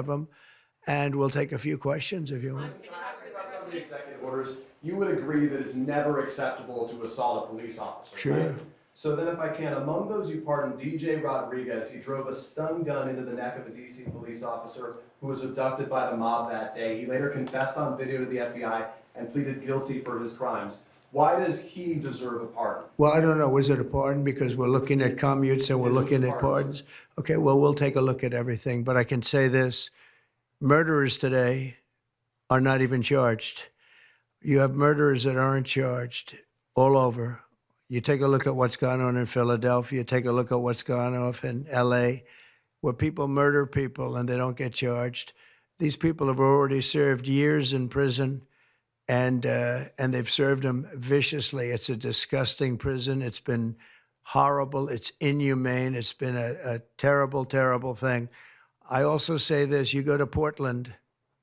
have them, and we'll take a few questions if you want. Can I ask you about some of the executive orders? You would agree that it's never acceptable to assault a police officer, Sure. right? So then if I can, among those you pardoned, DJ Rodriguez, he drove a stun gun into the neck of a DC police officer who was abducted by the mob that day. He later confessed on video to the FBI and pleaded guilty for his crimes. Why does he deserve a pardon? Well, I don't know. Was it a pardon? Because we're looking at commutes and we're looking at pardons. Okay, well, we'll take a look at everything. But I can say this. Murderers today are not even charged. You have murderers that aren't charged all over. You take a look at what's gone on in Philadelphia, take a look at what's gone off in LA, where people murder people and they don't get charged. These people have already served years in prison, and they've served them viciously. It's a disgusting prison. It's been horrible. It's inhumane. It's been a terrible, terrible thing. I also say this, you go to Portland,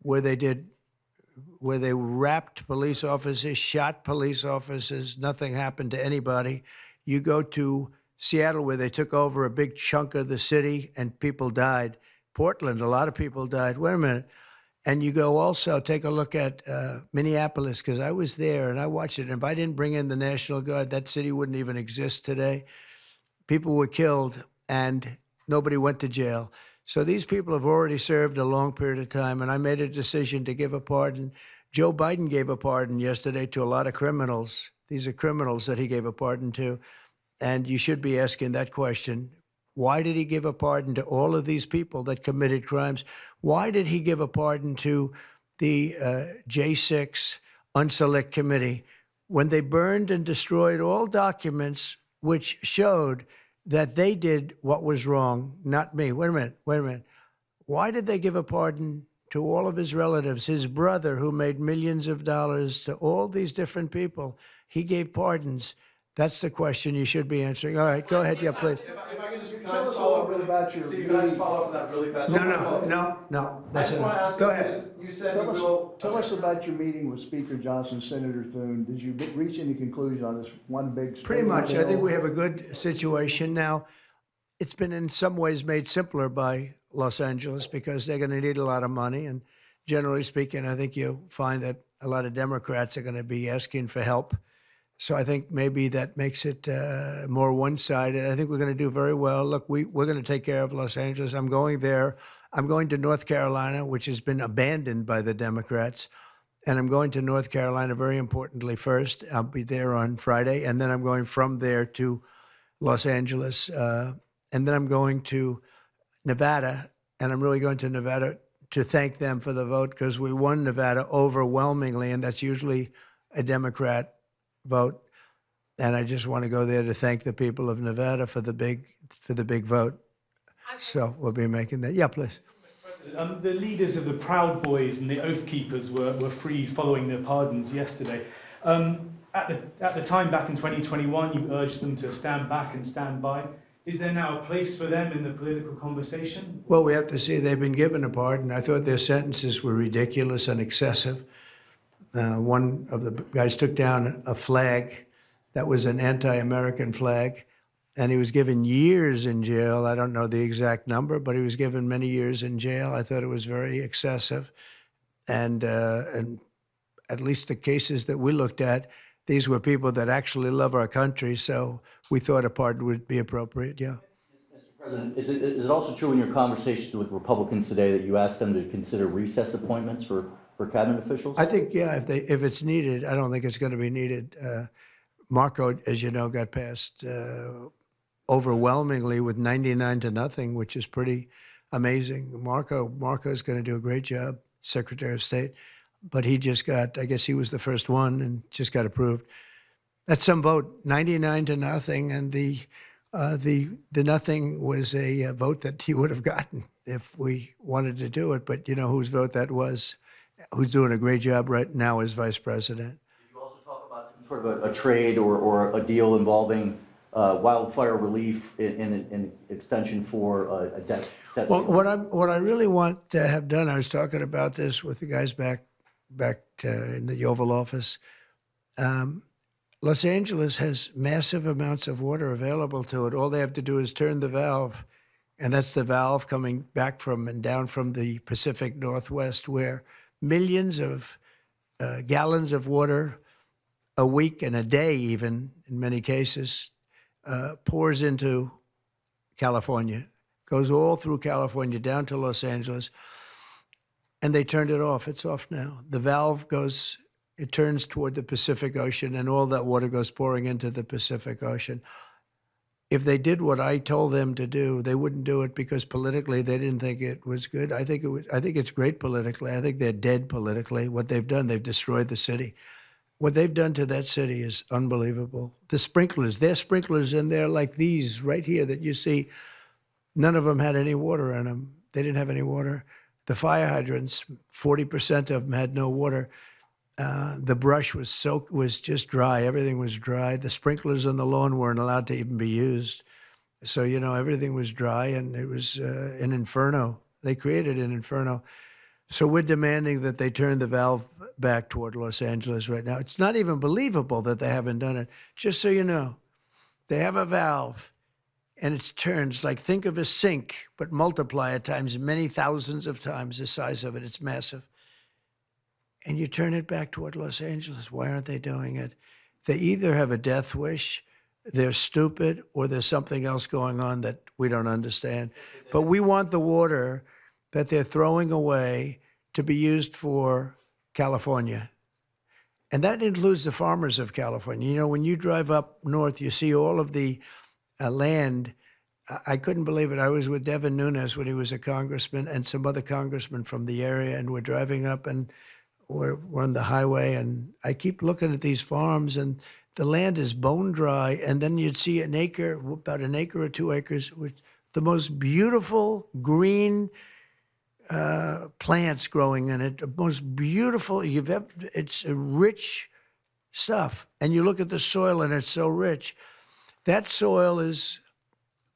where they wrapped police officers, shot police officers, nothing happened to anybody. You go to Seattle, where they took over a big chunk of the city and people died. Portland, a lot of people died. Wait a minute. And you go also, take a look at Minneapolis, because I was there and I watched it. And if I didn't bring in the National Guard, that city wouldn't even exist today. People were killed and nobody went to jail. So these people have already served a long period of time, and I made a decision to give a pardon. Joe Biden gave a pardon yesterday to a lot of criminals. These are criminals that he gave a pardon to. And you should be asking that question. Why did he give a pardon to all of these people that committed crimes? Why did he give a pardon to the J6 Unselect Committee when they burned and destroyed all documents which showed that they did what was wrong, not me? Wait a minute. Why did they give a pardon to all of his relatives? His brother, who made millions of dollars, to all these different people, he gave pardons. That's the question you should be answering. All right, go ahead. Yeah, please. If I can just, Tell us a little bit about your Steve, can I just follow up on that really fast? No. I just want to ask Go you, ahead. you said Tell you us, will. tell us about your meeting with Speaker Johnson, Senator Thune. Did you reach any conclusion on this one big? Pretty much. I think we have a good situation now. It's been in some ways made simpler by Los Angeles because they're going to need a lot of money. And generally speaking, I think you'll find that a lot of Democrats are going to be asking for help. So I think maybe that makes it more one-sided. I think we're going to do very well. Look, we're going to take care of Los Angeles. I'm going there. I'm going to North Carolina, which has been abandoned by the Democrats. And I'm going to North Carolina, very importantly, first. I'll be there on Friday. And then I'm going from there to Los Angeles. And then I'm going to Nevada. And I'm really going to Nevada to thank them for the vote, because we won Nevada overwhelmingly. And that's usually a Democrat vote. And I just want to go there to thank the people of Nevada for the big vote. So we'll be making that. Yeah, please. The leaders of the Proud Boys and the Oath Keepers were freed following their pardons yesterday. At the time, back in 2021, you urged them to stand back and stand by. Is there now a place for them in the political conversation? Well, we have to see. They've been given a pardon. I thought their sentences were ridiculous and excessive. One of the guys took down a flag that was an anti-American flag, and he was given years in jail. I don't know the exact number, but he was given many years in jail. I thought it was very excessive. And at least the cases that we looked at, these were people that actually love our country, so we thought a pardon would be appropriate, yeah. Mr. President, is it also true in your conversations with Republicans today that you asked them to consider recess appointments for cabinet officials? I think, yeah, if it's needed. I don't think it's going to be needed. Marco, as you know, got passed overwhelmingly with 99-0, which is pretty amazing. Marco's going to do a great job, Secretary of State, but he just got, I guess he was the first one and just got approved. That's some vote, 99-0, and the nothing was a vote that he would have gotten if we wanted to do it. But you know whose vote that was? Who's doing a great job right now as vice president. Did you also talk about some sort of a trade or a deal involving wildfire relief in extension for a debt? Well, what I really want to have done, I was talking about this with the guys back in the Oval Office. Los Angeles has massive amounts of water available to it. All they have to do is turn the valve, And that's the valve coming back from and down from the Pacific Northwest, where millions of gallons of water a week and a day, even in many cases, pours into California, goes all through California down to Los Angeles, and they turned it off. It's off now. The valve goes, it turns toward the Pacific Ocean, and all that water goes pouring into the Pacific Ocean. If they did what I told them to do, they wouldn't do it because politically they didn't think it was good. I think it's great politically. I think they're dead politically. What they've done, they've destroyed the city. What they've done to that city is unbelievable. The sprinklers, their sprinklers in there like these right here that you see, none of them had any water in them. They didn't have any water. The fire hydrants, 40% of them had no water. The brush was just dry. Everything was dry. The sprinklers on the lawn weren't allowed to even be used. So, you know, everything was dry, and it was an inferno. They created an inferno. So we're demanding that they turn the valve back toward Los Angeles right now. It's not even believable that they haven't done it. Just so you know, they have a valve, and it turns like, think of a sink, but multiply it times many thousands of times the size of it. It's massive. And you turn it back toward Los Angeles. Why aren't they doing it? They either have a death wish, they're stupid, or there's something else going on that we don't understand. But we want the water that they're throwing away to be used for California. And that includes the farmers of California. You know, when you drive up north, you see all of the land. I couldn't believe it. I was with Devin Nunes when he was a congressman and some other congressmen from the area, and we're driving up and we're on the highway, and I keep looking at these farms, and the land is bone dry, and then you'd see an acre, about an acre or 2 acres, with the most beautiful green plants growing in it, the most beautiful you've ever. It's a rich stuff, and you look at the soil, and it's so rich. That soil is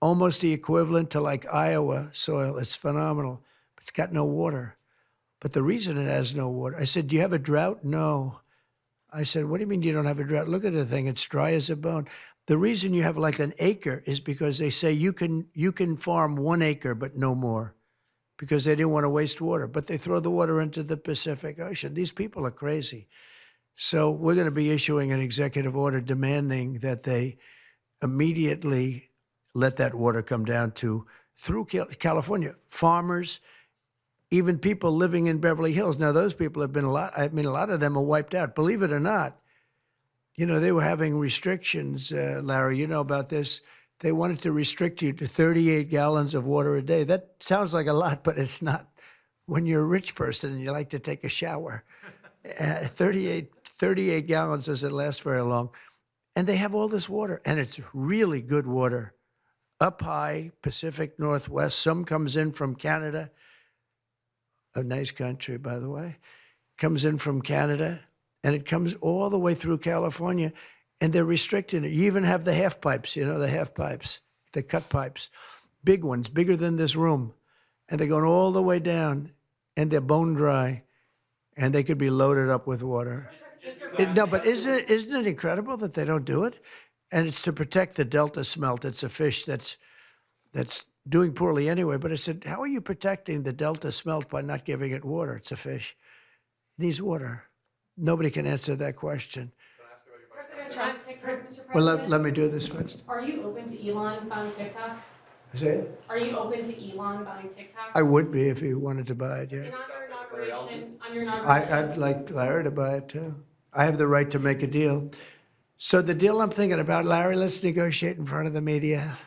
almost the equivalent to like Iowa soil. It's phenomenal. It's got no water. But the reason it has no water, I said, do you have a drought? No. I said, what do you mean you don't have a drought? Look at the thing. It's dry as a bone. The reason you have like an acre is because they say you can farm 1 acre, but no more, because they didn't want to waste water. But they throw the water into the Pacific Ocean. These people are crazy. So we're going to be issuing an executive order demanding that they immediately let that water come down through California. Farmers, even people living in Beverly Hills. Now, those people have been a lot of them are wiped out. Believe it or not, you know, they were having restrictions, Larry, you know about this. They wanted to restrict you to 38 gallons of water a day. That sounds like a lot, but it's not. When you're a rich person and you like to take a shower, 38 gallons doesn't last very long. And they have all this water, and it's really good water. Up high, Pacific Northwest, some comes in from Canada, a nice country, by the way, comes in from Canada, and it comes all the way through California, and they're restricting it. You even have the half pipes, you know, the half pipes, the cut pipes, big ones, bigger than this room, and they're going all the way down, and they're bone dry, and they could be loaded up with water. No, but isn't it incredible that they don't do it? And it's to protect the Delta smelt. It's a fish that's doing poorly anyway. But I said, how are you protecting the Delta smelt by not giving it water? It's a fish. It needs water. Nobody can answer that question. President Trump, TikTok, Mr. President. Well, let me do this first. Are you open to Elon buying TikTok? Say it? Are you open to Elon buying TikTok? I would be if he wanted to buy it, yeah. And on your inauguration, I'd like Larry to buy it too. I have the right to make a deal. So the deal I'm thinking about, Larry, let's negotiate in front of the media.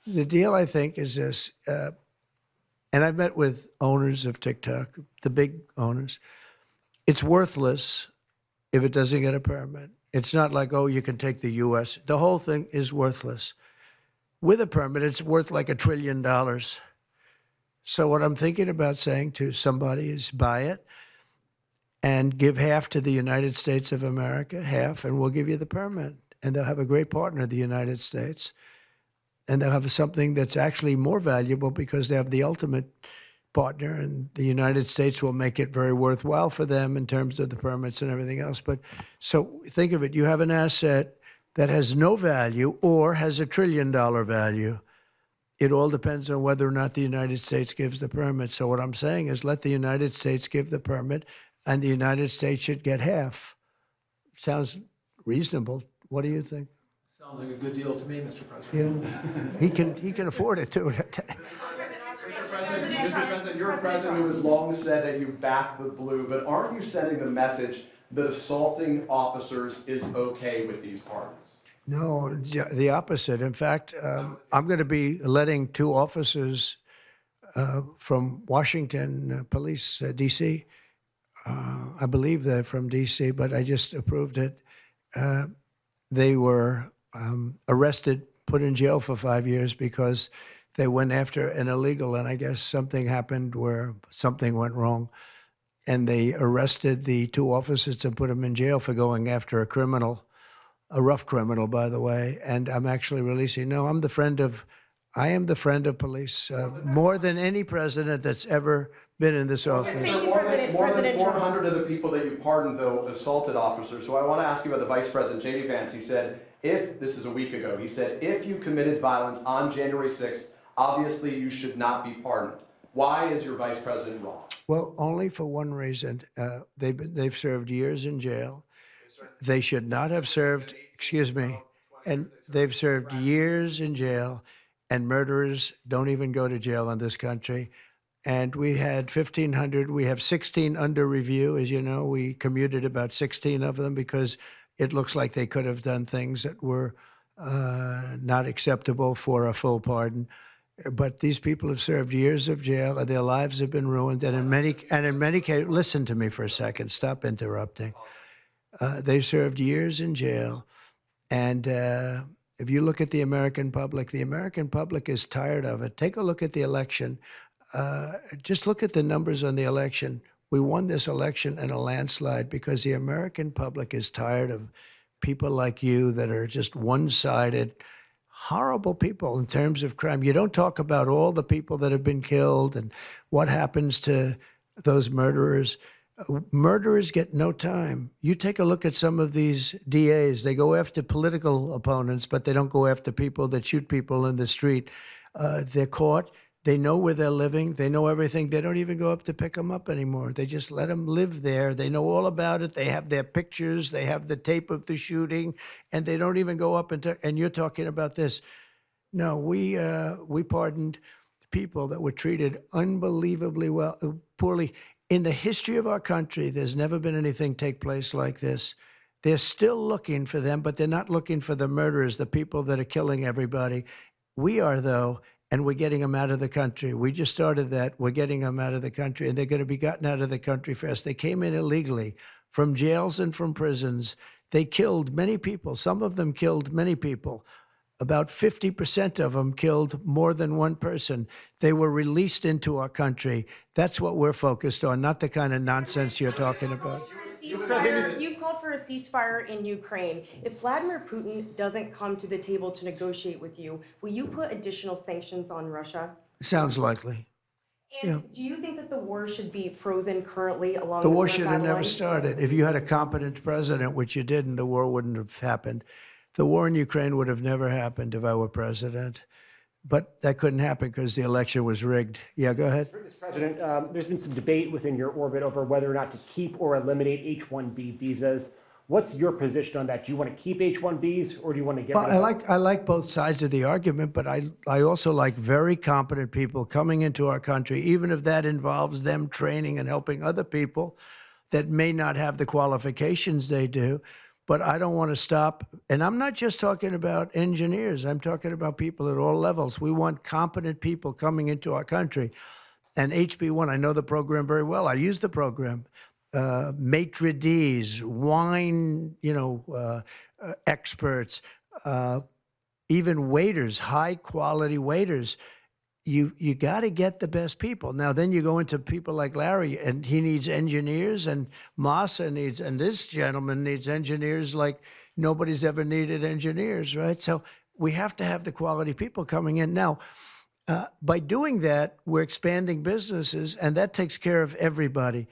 The deal, I think, is this, and I've met with owners of TikTok, the big owners. It's worthless if it doesn't get a permit. It's not like, oh, you can take the U.S. The whole thing is worthless. With a permit, it's worth like $1 trillion. So what I'm thinking about saying to somebody is buy it and give half to the United States of America, half, and we'll give you the permit. And they'll have a great partner, the United States. And they'll have something that's actually more valuable because they have the ultimate partner, and the United States will make it very worthwhile for them in terms of the permits and everything else. But so think of it, you have an asset that has no value or has $1 trillion value. It all depends on whether or not the United States gives the permit. So what I'm saying is let the United States give the permit, and the United States should get half. Sounds reasonable. What do you think? Sounds like a good deal to me, Mr. President. Yeah, he can afford it too. Mr. President, you're a president who has long said that you back the blue, but aren't you sending the message that assaulting officers is okay with these pardons? No, the opposite. In fact, I'm going to be letting 2 officers from Washington Police, D.C. I believe they're from D.C., but I just approved it. They were arrested, put in jail for 5 years because they went after an illegal, and I guess something happened where something went wrong. And they arrested the 2 officers and put them in jail for going after a criminal. A rough criminal, by the way, and I'm actually releasing. No, I am the friend of police, more than any president that's ever been in this office. Thank you, More President than 400 of the people that you pardoned, though, assaulted officers. So I want to ask you about the Vice President, J.D. Vance. He said, this is a week ago, he said, if you committed violence on January 6th, obviously you should not be pardoned. Why is your Vice President wrong? Well, only for one reason. They've served years in jail. They should not have served, excuse me, and they've served years in jail, and murderers don't even go to jail in this country. And we had 1,500, we have 16 under review. As you know, we commuted about 16 of them because it looks like they could have done things that were not acceptable for a full pardon. But these people have served years of jail, and their lives have been ruined. And in many cases, listen to me for a second, stop interrupting. They've served years in jail, and if you look at the American public is tired of it. Take a look at the election. Just look at the numbers on the election. We won this election in a landslide because the American public is tired of people like you that are just one-sided, horrible people in terms of crime. You don't talk about all the people that have been killed and what happens to those murderers. Murderers get no time. You take a look at some of these DAs. They go after political opponents, but they don't go after people that shoot people in the street. They're caught. They know where they're living. They know everything. They don't even go up to pick them up anymore. They just let them live there. They know all about it. They have their pictures. They have the tape of the shooting, and they don't even go up and you're talking about this. No, we pardoned people that were treated unbelievably poorly. In the history of our country, there's never been anything take place like this. They're still looking for them, but they're not looking for the murderers, the people that are killing everybody. We are, though, and we're getting them out of the country. We just started that. We're getting them out of the country, and they're going to be gotten out of the country fast. They came in illegally from jails and from prisons. They killed many people. Some of them killed many people. About 50% of them killed more than one person. They were released into our country. That's what we're focused on, not the kind of nonsense you're talking about. You've called for a ceasefire in Ukraine. If Vladimir Putin doesn't come to the table to negotiate with you, will you put additional sanctions on Russia? Sounds likely. And do you think that the war should be frozen currently along The the war front should have battle never lines? started. If you had a competent president, which you didn't, the war wouldn't have happened. The war in Ukraine would have never happened if I were president. But that couldn't happen because the election was rigged. Yeah, go ahead. Mr. President, there's been some debate within your orbit over whether or not to keep or eliminate H-1B visas. What's your position on that? Do you want to keep H-1Bs or do you want to get rid of them? I like both sides of the argument, but I also like very competent people coming into our country, even if that involves them training and helping other people that may not have the qualifications they do. But I don't want to stop. And I'm not just talking about engineers. I'm talking about people at all levels. We want competent people coming into our country. And HB1, I know the program very well. I use the program. Maitre d's, wine, experts, even waiters, high quality waiters. You got to get the best people. Now, then you go into people like Larry, and he needs engineers, and Massa needs, and this gentleman needs engineers like nobody's ever needed engineers, right? So we have to have the quality people coming in. Now, by doing that, we're expanding businesses, and that takes care of everybody.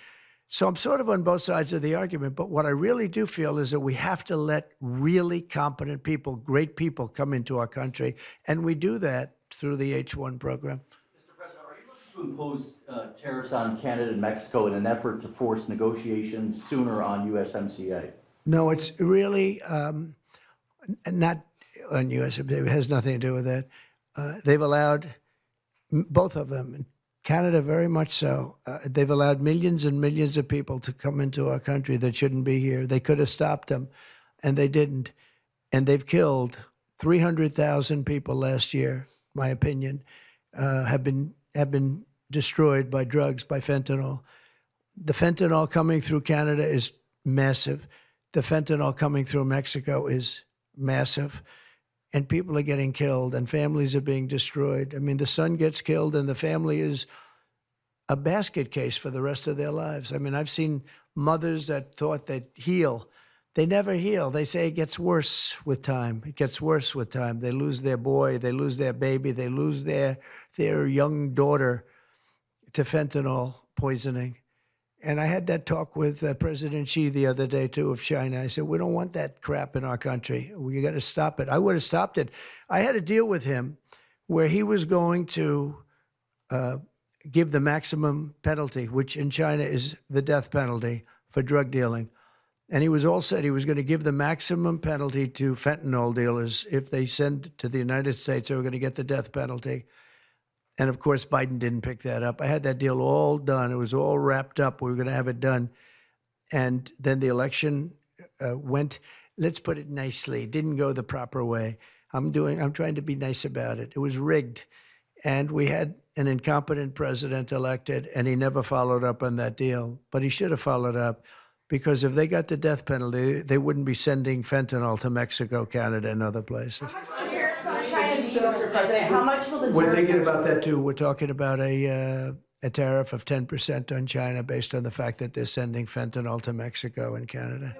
So I'm sort of on both sides of the argument, but what I really do feel is that we have to let really competent people, great people come into our country, and we do that through the H-1 program. Mr. President, are you looking to impose tariffs on Canada and Mexico in an effort to force negotiations sooner on USMCA? No, it's really not on USMCA. It has nothing to do with that. They've allowed, both of them, Canada very much so, they've allowed millions and millions of people to come into our country that shouldn't be here. They could have stopped them, and they didn't. And they've killed 300,000 people last year, my opinion, have been destroyed by drugs, by fentanyl. The fentanyl coming through Canada is massive. The fentanyl coming through Mexico is massive. And people are getting killed, and families are being destroyed. I mean, the son gets killed, and the family is a basket case for the rest of their lives. I mean, I've seen mothers that thought they'd heal. They never heal. They say it gets worse with time. It gets worse with time. They lose their boy. They lose their baby. They lose their young daughter to fentanyl poisoning. And I had that talk with President Xi the other day, too, of China. I said, we don't want that crap in our country. We got to stop it. I would have stopped it. I had a deal with him where he was going to give the maximum penalty, which in China is the death penalty for drug dealing. And he was all said he was going to give the maximum penalty to fentanyl dealers. If they send to the United States, they were going to get the death penalty. And of course, Biden didn't pick that up. I had that deal all done. It was all wrapped up. We were going to have it done. And then the election went, let's put it nicely, didn't go the proper way. I'm trying to be nice about it. It was rigged. And we had an incompetent president elected, and he never followed up on that deal. But he should have followed up, because if they got the death penalty, they wouldn't be sending fentanyl to Mexico, Canada, and other places. Mr. President, how much will the We're thinking about that too. We're talking about a tariff of 10% on China based on the fact that they're sending fentanyl to Mexico and Canada.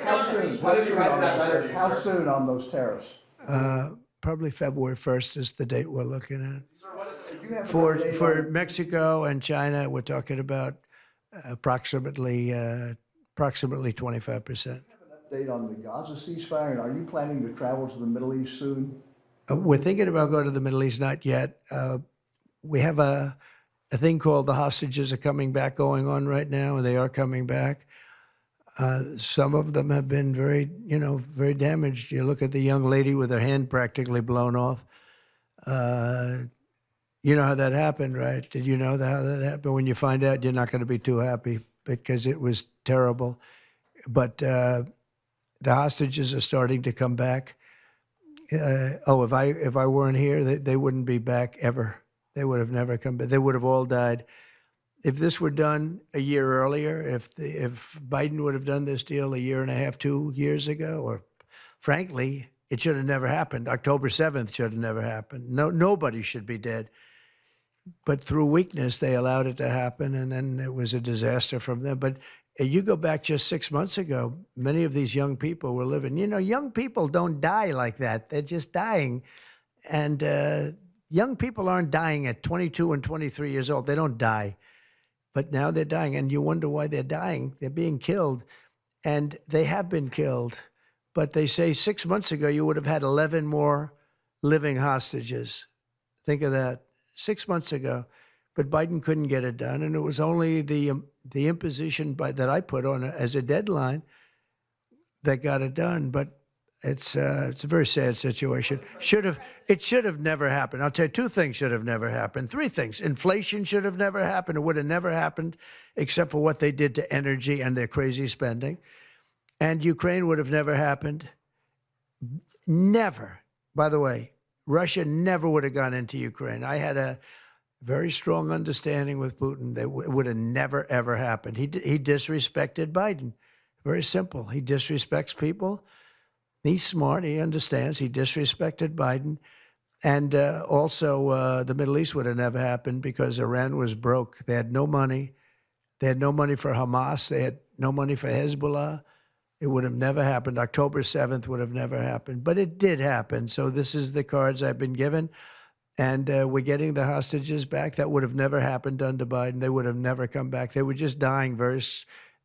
How soon? What did you write to that letter, you, How sir? soon on those tariffs? Probably February 1st is the date we're looking at. Do you have an For update on- Mexico and China, we're talking about approximately 25%. Update on the Gaza ceasefire, and are you planning to travel to the Middle East soon? We're thinking about going to the Middle East, not yet. We have a thing called the hostages are coming back going on right now, and they are coming back. Some of them have been very damaged. You look at the young lady with her hand practically blown off. You know how that happened, right? Did you know how that happened? When you find out, you're not going to be too happy because it was terrible. But the hostages are starting to come back. If I weren't here, they wouldn't be back ever. They would have never come back. They would have all died. If this were done a year earlier, if Biden would have done this deal a year and a half, 2 years ago, or frankly, it should have never happened. October 7th should have never happened. Nobody should be dead. But through weakness, they allowed it to happen, and then it was a disaster from them. But you go back just 6 months ago, many of these young people were living. Young people don't die like that. They're just dying. And young people aren't dying at 22 and 23 years old. They don't die. But now they're dying, and you wonder why they're dying. They're being killed, and they have been killed. But they say 6 months ago, you would have had 11 more living hostages. Think of that, 6 months ago. But Biden couldn't get it done, and it was only the imposition that I put on as a deadline that got it done. But it's a very sad situation. It should have never happened. I'll tell you, 2 things should have never happened. 3 things. Inflation should have never happened. It would have never happened, except for what they did to energy and their crazy spending. And Ukraine would have never happened. Never. By the way, Russia never would have gone into Ukraine. I had a very strong understanding with Putin that it would have never, ever happened. He disrespected Biden. Very simple. He disrespects people. He's smart. He understands. He disrespected Biden. And also, the Middle East would have never happened because Iran was broke. They had no money. They had no money for Hamas. They had no money for Hezbollah. It would have never happened. October 7th would have never happened. But it did happen. So this is the cards I've been given. And we're getting the hostages back. That would have never happened under Biden. They would have never come back. They were just dying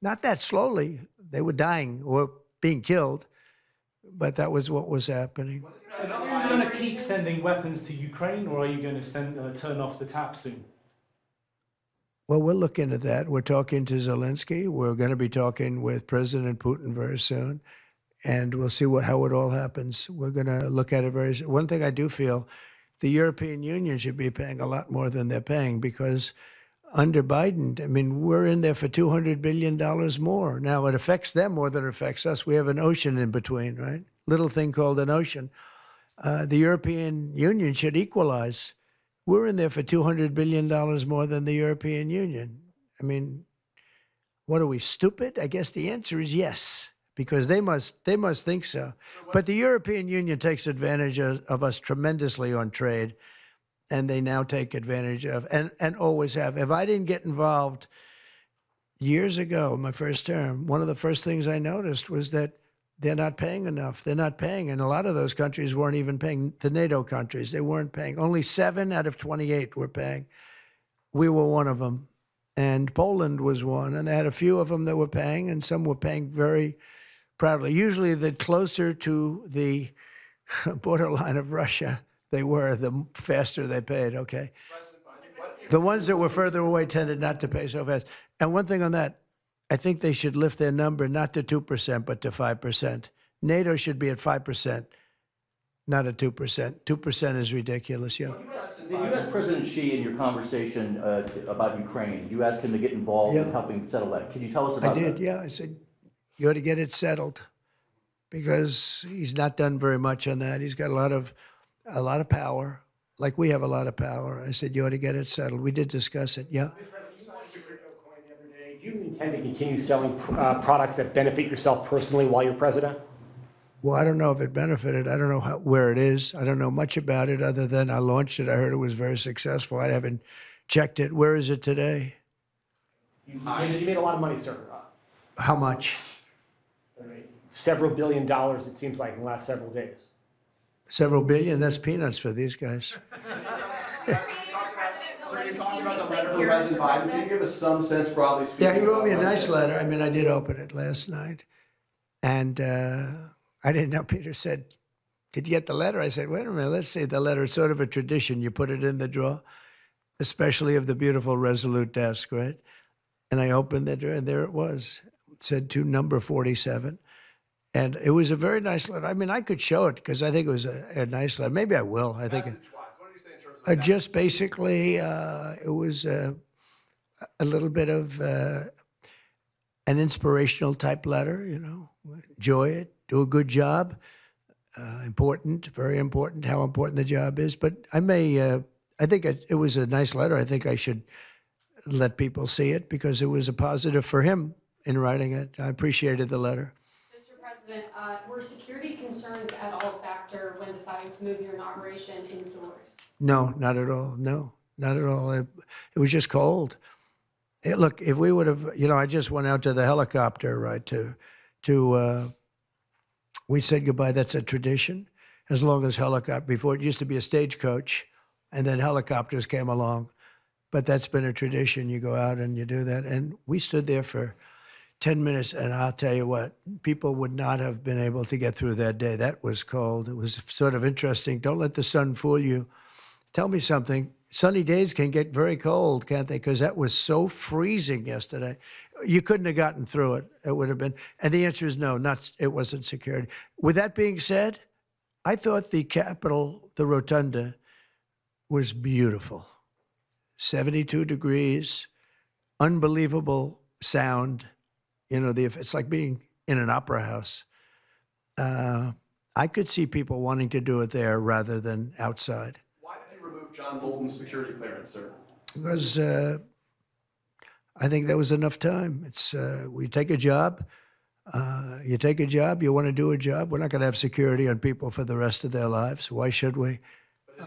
not that slowly. They were dying or being killed. but that was what was happening. And are you going to keep sending weapons to Ukraine, or are you going to turn off the tap soon? Well, we're looking at that. We're talking to Zelensky. We're going to be talking with President Putin very soon, and we'll see how it all happens. We're going to look at it very soon. One thing I do feel, the European Union should be paying a lot more than they're paying, because under Biden, I mean, we're in there for $200 billion more. Now, it affects them more than it affects us. We have an ocean in between, right? Little thing called an ocean. The European Union should equalize. We're in there for $200 billion more than the European Union. I mean, what are we, stupid? I guess the answer is yes, because they must think so. But the European Union takes advantage of us tremendously on trade, and they now take advantage of, and always have. If I didn't get involved years ago, my first term, one of the first things I noticed was that they're not paying enough. They're not paying. And a lot of those countries weren't even paying. The NATO countries, they weren't paying. Only 7 out of 28 were paying. We were one of them. And Poland was one. And they had a few of them that were paying, and some were paying very proudly. Usually, the closer to the borderline of Russia they were, the faster they paid, okay? The ones that were further away tended not to pay so fast. And one thing on that, I think they should lift their number not to 2%, but to 5%. NATO should be at 5%, not at 2%. 2% is ridiculous, yeah. The U.S. President Xi, in your conversation about Ukraine, you asked him to get involved in helping settle that. Can you tell us about that? I did, yeah. I said, you ought to get it settled, because he's not done very much on that. He's got a lot of power, like we have a lot of power. I said, you ought to get it settled. We did discuss it, yeah. Do you intend to continue selling products that benefit yourself personally while you're president? Well, I don't know if it benefited. I don't know where it is. I don't know much about it other than I launched it. I heard it was very successful. I haven't checked it. Where is it today? You made a lot of money, sir. How much? Several $1 billion, it seems like, in the last several days. Several billion? That's peanuts for these guys. So you talked about the letter from President Biden. Can you give us some sense, broadly speaking? Yeah, he wrote me a nice letter. I mean, I did open it last night. And I didn't know. Peter said, did you get the letter? I said, wait a minute, let's see the letter. It's sort of a tradition. You put it in the drawer, especially of the beautiful Resolute desk, right? And I opened the drawer, and there it was. It said to number 47. And it was a very nice letter. I mean, I could show it because I think it was a nice letter. Maybe I will. I think. What do you say in terms of Just basically, it was a little bit of an inspirational type letter, you know. Enjoy it, do a good job. Important, very important, how important the job is. But I think it was a nice letter. I think I should let people see it because it was a positive for him in writing it. I appreciated the letter. Mr. President, were security concerns at all a factor when deciding to move your inauguration indoors? No, not at all. No, not at all. It was just cold. Look, if we would have, you know, I just went out to the helicopter, right, we said goodbye. That's a tradition. As long as before it used to be a stagecoach, and then helicopters came along. But that's been a tradition. You go out and you do that. And we stood there for 10 minutes, and I'll tell you what, people would not have been able to get through that day. That was cold. It was sort of interesting. Don't let the sun fool you. Tell me something. Sunny days can get very cold, can't they? Because that was so freezing yesterday. You couldn't have gotten through it. It would have been. And the answer is no, it wasn't security. With that being said, I thought the Capitol, the Rotunda, was beautiful. 72 degrees, unbelievable sound. You know, it's like being in an opera house. I could see people wanting to do it there rather than outside. Why did you remove John Bolton's security clearance, sir? Because I think there was enough time. It's we take a job. You take a job. You want to do a job. We're not going to have security on people for the rest of their lives. Why should we?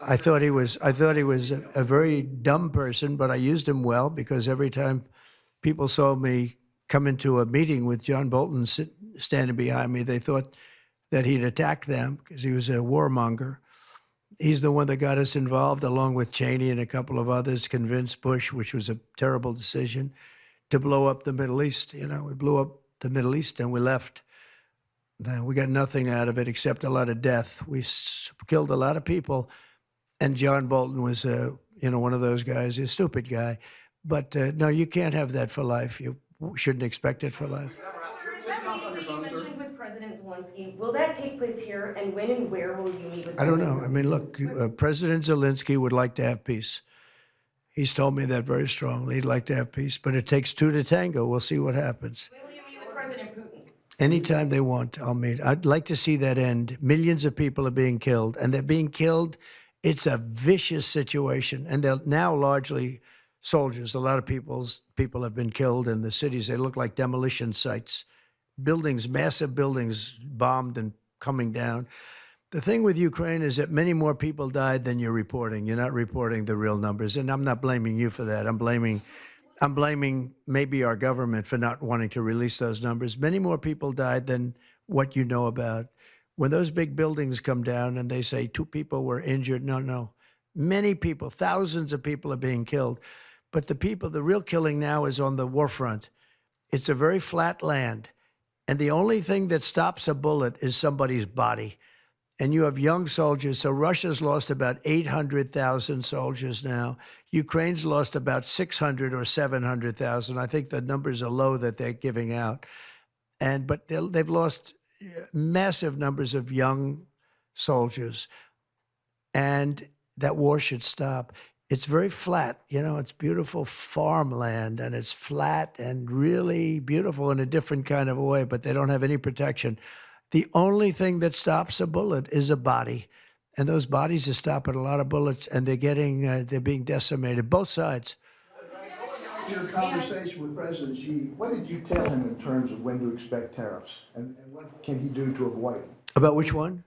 I thought he was a very dumb person, but I used him well because every time people saw me come into a meeting with John Bolton standing behind me, they thought that he'd attack them because he was a warmonger. He's the one that got us involved, along with Cheney and a couple of others, convinced Bush, which was a terrible decision, to blow up the Middle East. You know, we blew up the Middle East and we left. No, we got nothing out of it except a lot of death. We killed a lot of people, and John Bolton was, one of those guys, a stupid guy. But no, you can't have that for life. You shouldn't expect it for life. That meeting that you mentioned with President Zelensky, will that take place here, and when and where will you meet with? I don't know. I mean, look, President Zelensky would like to have peace. He's told me that very strongly. He'd like to have peace, but it takes two to tango. We'll see what happens. When will you meet with President Putin? Anytime they want, I'll meet. I'd like to see that end. Millions of people are being killed, and they're being killed. It's a vicious situation, and they're now largely soldiers. A lot of people have been killed in the cities. They look like demolition sites. Buildings, massive buildings bombed and coming down. The thing with Ukraine is that many more people died than you're reporting. You're not reporting the real numbers, and I'm not blaming you for that. I'm blaming maybe our government for not wanting to release those numbers. Many more people died than what you know about. When those big buildings come down and they say 2 people were injured, no. Many people, thousands of people are being killed. But the real killing now is on the war front. It's a very flat land. And the only thing that stops a bullet is somebody's body. And you have young soldiers. So Russia's lost about 800,000 soldiers now. Ukraine's lost about 600 or 700,000. I think the numbers are low that they're giving out. But they've lost massive numbers of young soldiers. And that war should stop. It's very flat, it's beautiful farmland, and it's flat and really beautiful in a different kind of a way, but they don't have any protection. The only thing that stops a bullet is a body, and those bodies are stopping a lot of bullets, and they're being decimated, both sides. Your conversation with President Xi, what did you tell him in terms of when to expect tariffs, and what can he do to avoid them? About which one?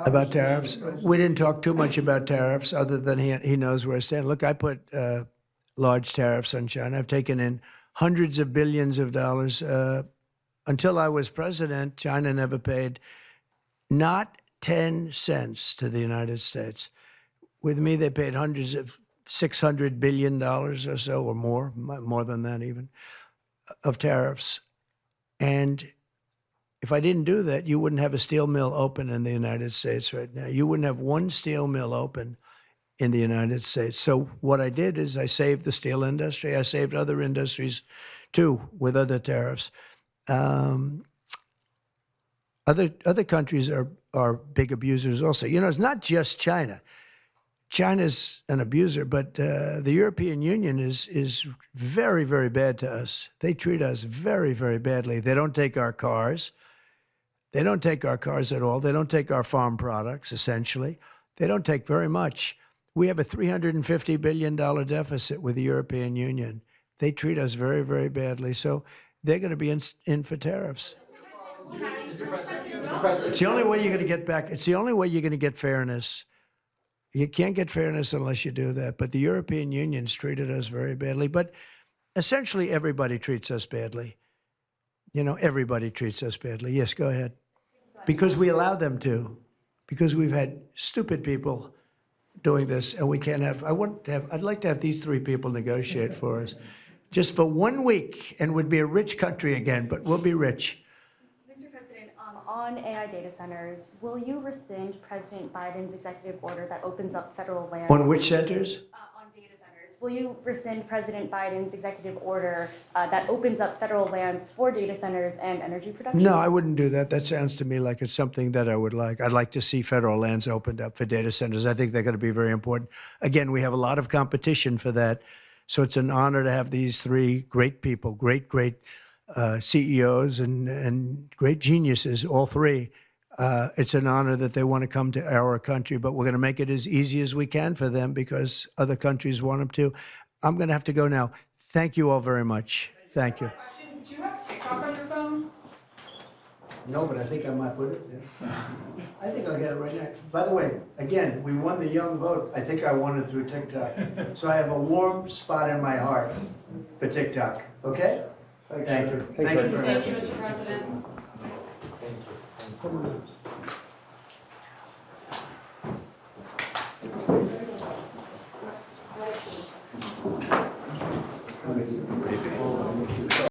About tariffs? We didn't talk too much about tariffs, other than he knows where I stand. Look, I put large tariffs on China. I've taken in hundreds of billions of dollars. Until I was president, China never paid not 10 cents to the United States. With me, they paid hundreds of $600 billion or so, or more than that even, of tariffs. And if I didn't do that, you wouldn't have a steel mill open in the United States right now. You wouldn't have one steel mill open in the United States. So what I did is I saved the steel industry. I saved other industries too with other tariffs. Other countries are big abusers also. It's not just China. China's an abuser, but the European Union is very, very bad to us. They treat us very, very badly. They don't take our cars. They don't take our cars at all. They don't take our farm products, essentially. They don't take very much. We have a $350 billion deficit with the European Union. They treat us very, very badly. So they're going to be in for tariffs. It's the only way you're going to get back. It's the only way you're going to get fairness. You can't get fairness unless you do that. But the European Union's treated us very badly. But essentially, everybody treats us badly. Everybody treats us badly. Yes, go ahead. Because we allow them to. Because we've had stupid people doing this, and we can't have. I'd like to have these 3 people negotiate for us, just for 1 week, and we'd be a rich country again. But we'll be rich. Mr. President, on AI data centers, will you rescind President Biden's executive order that opens up federal land? On which centers? On data centers. Will you rescind President Biden's executive order that opens up federal lands for data centers and energy production? No, I wouldn't do that. That sounds to me like it's something that I would like. I'd like to see federal lands opened up for data centers. I think they're going to be very important. Again, we have a lot of competition for that. So it's an honor to have these 3 great people, great CEOs and great geniuses, all 3. It's an honor that they want to come to our country, but we're going to make it as easy as we can for them because other countries want them to. I'm going to have to go now. Thank you all very much. Thank you. Do you have TikTok on your phone? No, but I think I might put it there. I think I'll get it right now. By the way, again, we won the young vote. I think I won it through TikTok. So I have a warm spot in my heart for TikTok. Okay? Thank you. Thank you very much. Thank you, Mr. President.